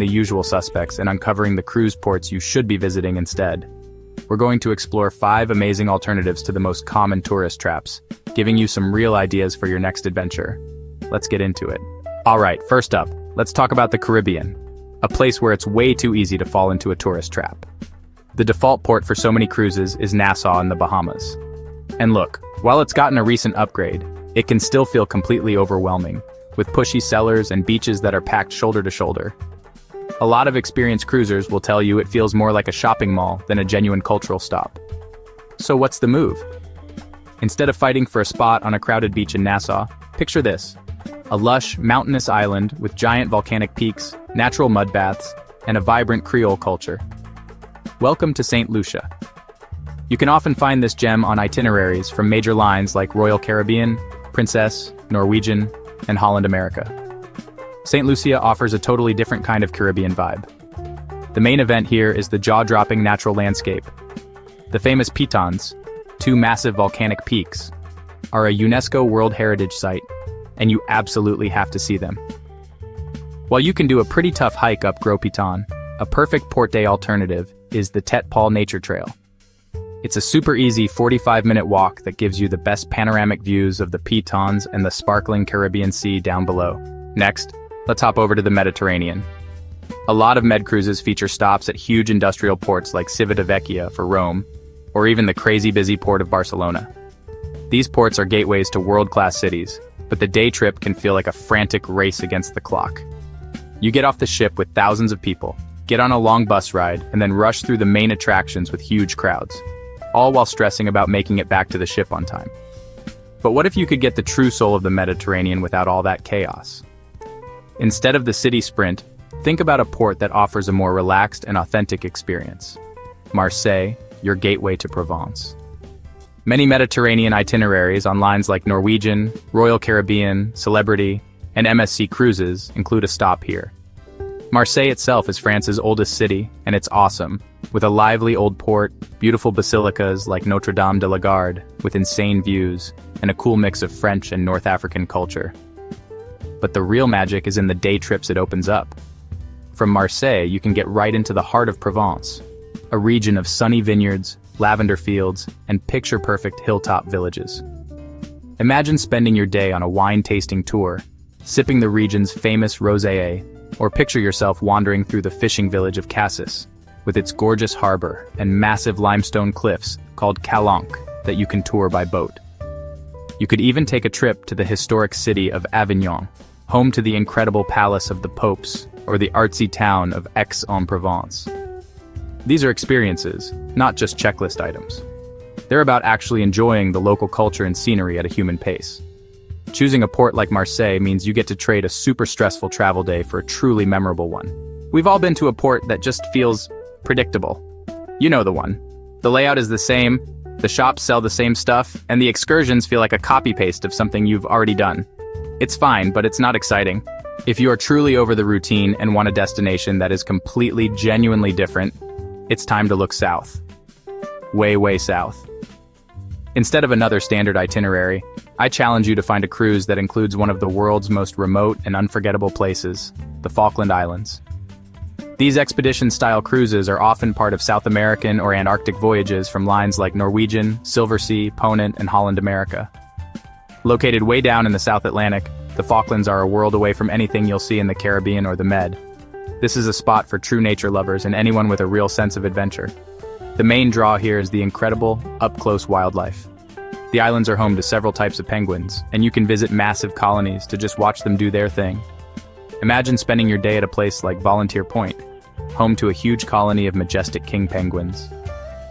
the usual suspects and uncovering the cruise ports you should be visiting instead. We're going to explore 5 amazing alternatives to the most common tourist traps, giving you some real ideas for your next adventure. Let's get into it. Alright, first up, let's talk about the Caribbean, a place where it's way too easy to fall into a tourist trap. The default port for so many cruises is Nassau in the Bahamas. And look, while it's gotten a recent upgrade, it can still feel completely overwhelming, with pushy cellars and beaches that are packed shoulder to shoulder. A lot of experienced cruisers will tell you it feels more like a shopping mall than a genuine cultural stop. So what's the move? Instead of fighting for a spot on a crowded beach in Nassau, picture this: a lush, mountainous island with giant volcanic peaks, natural mud baths, and a vibrant Creole culture. Welcome to St. Lucia. You can often find this gem on itineraries from major lines like Royal Caribbean, Princess, Norwegian, and Holland America. St. Lucia offers a totally different kind of Caribbean vibe. The main event here is the jaw-dropping natural landscape. The famous Pitons, 2 massive volcanic peaks, are a UNESCO World Heritage Site, and you absolutely have to see them. While you can do a pretty tough hike up Gros Piton, a perfect port day alternative is the Tete Paul Nature Trail. It's a super easy 45-minute walk that gives you the best panoramic views of the Pitons and the sparkling Caribbean Sea down below. Next, let's hop over to the Mediterranean. A lot of med cruises feature stops at huge industrial ports like Civitavecchia for Rome, or even the crazy busy port of Barcelona. These ports are gateways to world-class cities, but the day trip can feel like a frantic race against the clock. You get off the ship with thousands of people, get on a long bus ride, and then rush through the main attractions with huge crowds, all while stressing about making it back to the ship on time. But what if you could get the true soul of the Mediterranean without all that chaos? Instead of the city sprint, think about a port that offers a more relaxed and authentic experience. Marseille, your gateway to Provence. Many Mediterranean itineraries on lines like Norwegian, Royal Caribbean, Celebrity, and MSC Cruises include a stop here. Marseille itself is France's oldest city, and it's awesome, with a lively old port, beautiful basilicas like Notre Dame de la Garde, with insane views, and a cool mix of French and North African culture. But the real magic is in the day trips it opens up. From Marseille, you can get right into the heart of Provence, a region of sunny vineyards, lavender fields, and picture-perfect hilltop villages. Imagine spending your day on a wine-tasting tour, sipping the region's famous rosé, or picture yourself wandering through the fishing village of Cassis, with its gorgeous harbor and massive limestone cliffs called Calanque that you can tour by boat. You could even take a trip to the historic city of Avignon, home to the incredible Palace of the Popes, or the artsy town of Aix-en-Provence. These are experiences, not just checklist items. They're about actually enjoying the local culture and scenery at a human pace. Choosing a port like Marseille means you get to trade a super stressful travel day for a truly memorable one. We've all been to a port that just feels predictable. You know the one. The layout is the same, the shops sell the same stuff, and the excursions feel like a copy-paste of something you've already done. It's fine, but it's not exciting. If you are truly over the routine and want a destination that is completely, genuinely different, it's time to look south. Way, way south. Instead of another standard itinerary, I challenge you to find a cruise that includes one of the world's most remote and unforgettable places, the Falkland Islands. These expedition-style cruises are often part of South American or Antarctic voyages from lines like Norwegian, Silversea, Ponant, and Holland America. Located way down in the South Atlantic, the Falklands are a world away from anything you'll see in the Caribbean or the Med. This is a spot for true nature lovers and anyone with a real sense of adventure. The main draw here is the incredible, up-close wildlife. The islands are home to several types of penguins, and you can visit massive colonies to just watch them do their thing. Imagine spending your day at a place like Volunteer Point, home to a huge colony of majestic king penguins,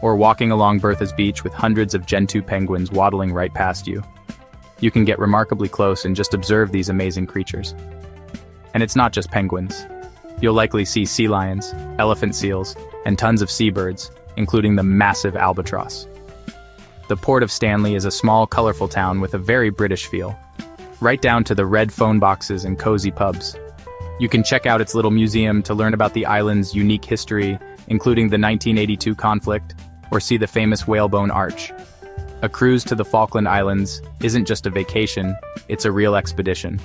or walking along Bertha's Beach with hundreds of Gentoo penguins waddling right past you. You can get remarkably close and just observe these amazing creatures. And it's not just penguins. You'll likely see sea lions, elephant seals, and tons of seabirds, including the massive albatross. The Port of Stanley is a small, colorful town with a very British feel, right down to the red phone boxes and cozy pubs. You can check out its little museum to learn about the island's unique history, including the 1982 conflict, or see the famous Whalebone Arch. A cruise to the Falkland Islands isn't just a vacation, it's a real expedition.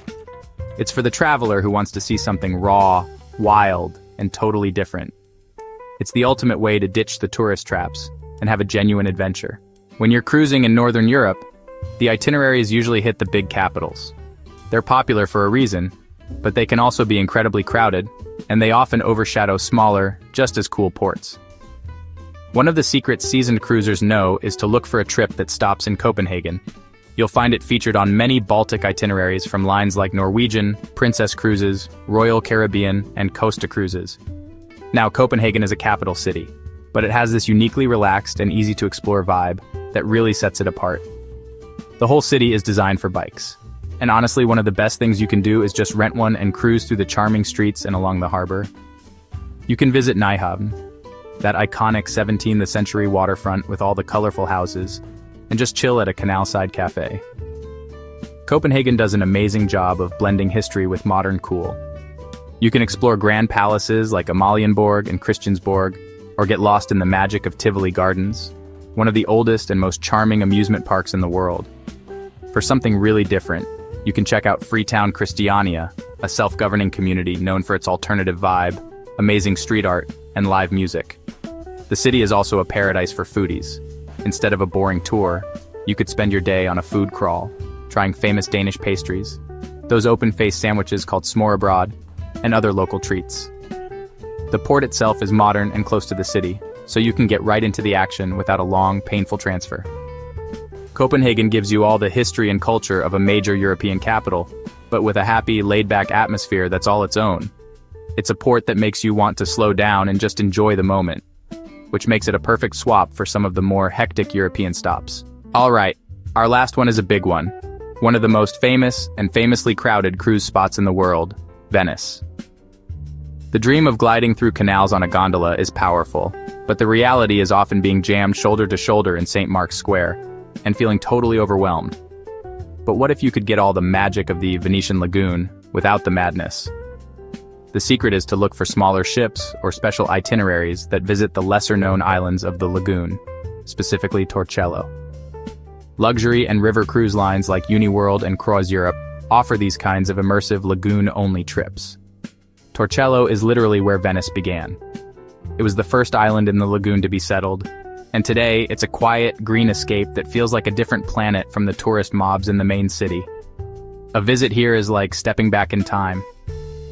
It's for the traveler who wants to see something raw, wild, and totally different. It's the ultimate way to ditch the tourist traps and have a genuine adventure. When you're cruising in Northern Europe, the itineraries usually hit the big capitals. They're popular for a reason, but they can also be incredibly crowded, and they often overshadow smaller, just as cool ports. One of the secrets seasoned cruisers know is to look for a trip that stops in Copenhagen. You'll find it featured on many Baltic itineraries from lines like Norwegian, Princess Cruises, Royal Caribbean, and Costa Cruises. Now, Copenhagen is a capital city, but it has this uniquely relaxed and easy-to-explore vibe that really sets it apart. The whole city is designed for bikes. And honestly, one of the best things you can do is just rent one and cruise through the charming streets and along the harbor. You can visit Nyhavn, that iconic 17th century waterfront with all the colorful houses, and just chill at a canal-side cafe. Copenhagen does an amazing job of blending history with modern cool. You can explore grand palaces like Amalienborg and Christiansborg, or get lost in the magic of Tivoli Gardens, one of the oldest and most charming amusement parks in the world. For something really different, you can check out Freetown Christiania, a self-governing community known for its alternative vibe, amazing street art, and live music. The city is also a paradise for foodies. Instead of a boring tour, you could spend your day on a food crawl, trying famous Danish pastries, those open-faced sandwiches called smørrebrød, and other local treats. The port itself is modern and close to the city, so you can get right into the action without a long, painful transfer. Copenhagen gives you all the history and culture of a major European capital, but with a happy, laid-back atmosphere that's all its own. It's a port that makes you want to slow down and just enjoy the moment, which makes it a perfect swap for some of the more hectic European stops. Alright, our last one is a big one. One of the most famous and famously crowded cruise spots in the world, Venice. The dream of gliding through canals on a gondola is powerful, but the reality is often being jammed shoulder to shoulder in St. Mark's Square, and feeling totally overwhelmed. But what if you could get all the magic of the Venetian Lagoon without the madness? The secret is to look for smaller ships or special itineraries that visit the lesser-known islands of the Lagoon, specifically Torcello. Luxury and river cruise lines like Uniworld and Cruise Europe offer these kinds of immersive lagoon-only trips. Torcello is literally where Venice began. It was the first island in the lagoon to be settled, and today it's a quiet, green escape that feels like a different planet from the tourist mobs in the main city. A visit here is like stepping back in time.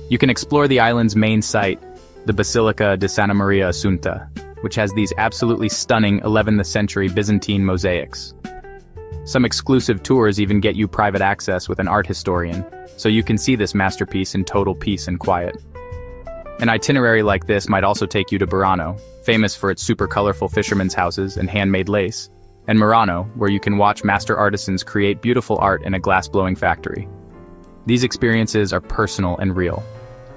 You can explore the island's main site, the Basilica di Santa Maria Assunta, which has these absolutely stunning 11th century Byzantine mosaics. Some exclusive tours even get you private access with an art historian, so you can see this masterpiece in total peace and quiet. An itinerary like this might also take you to Burano, famous for its super colorful fishermen's houses and handmade lace, and Murano, where you can watch master artisans create beautiful art in a glass-blowing factory. These experiences are personal and real.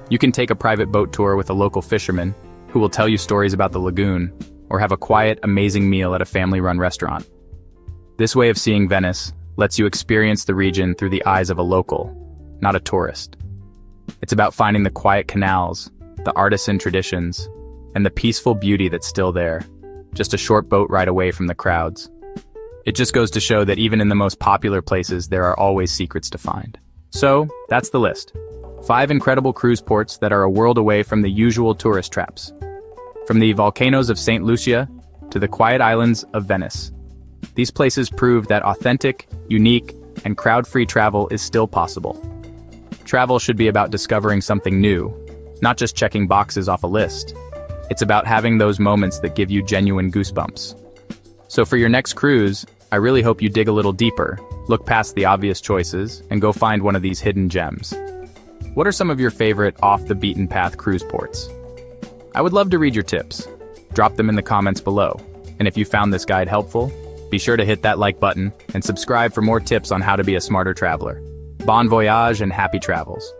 You can take a private boat tour with a local fisherman, who will tell you stories about the lagoon, or have a quiet, amazing meal at a family-run restaurant. This way of seeing Venice lets you experience the region through the eyes of a local, not a tourist. It's about finding the quiet canals, the artisan traditions, and the peaceful beauty that's still there, just a short boat ride away from the crowds. It just goes to show that even in the most popular places, there are always secrets to find. So, that's the list. 5 incredible cruise ports that are a world away from the usual tourist traps. From the volcanoes of St. Lucia to the quiet islands of Venice. These places prove that authentic, unique, and crowd-free travel is still possible. Travel should be about discovering something new, not just checking boxes off a list. It's about having those moments that give you genuine goosebumps. So for your next cruise, I really hope you dig a little deeper, look past the obvious choices, and go find one of these hidden gems. What are some of your favorite off-the-beaten-path cruise ports? I would love to read your tips. Drop them in the comments below. And if you found this guide helpful, be sure to hit that like button and subscribe for more tips on how to be a smarter traveler. Bon voyage and happy travels.